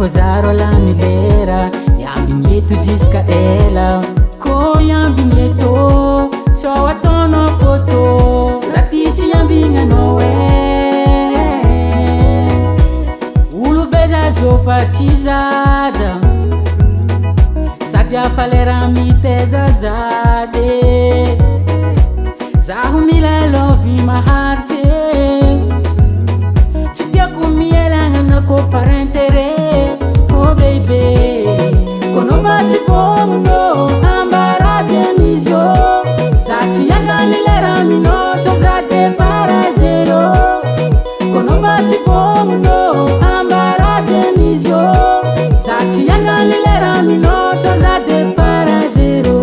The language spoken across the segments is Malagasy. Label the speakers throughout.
Speaker 1: Zaro lanilera yambinyeto ziska ela ko yambinyeto so atono poto satichi yambingano ulu beza zofatizaza sadia falera mitezazaze zahumila lovi maharte chitia kumiela ngako parentere. Oh baby, kono vati pomuno ambara denizio sati yangalilera minota zade para zero. Kono vati pomuno ambara denizio sati yangalilera minota zade para zero.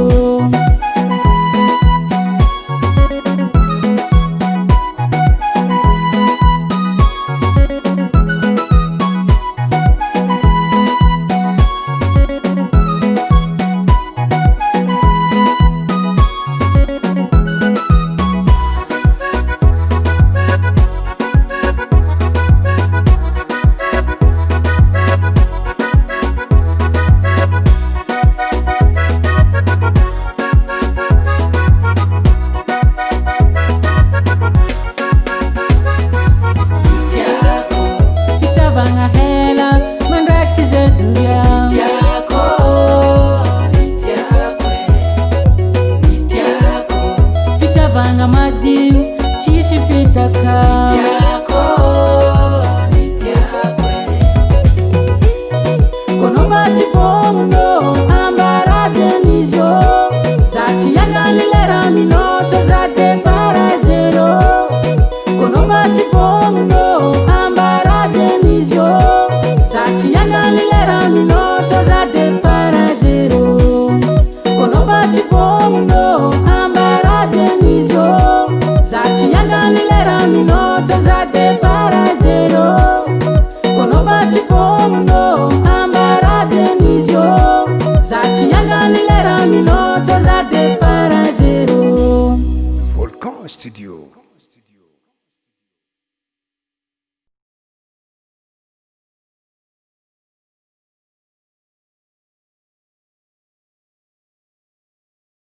Speaker 2: Volcan Studio.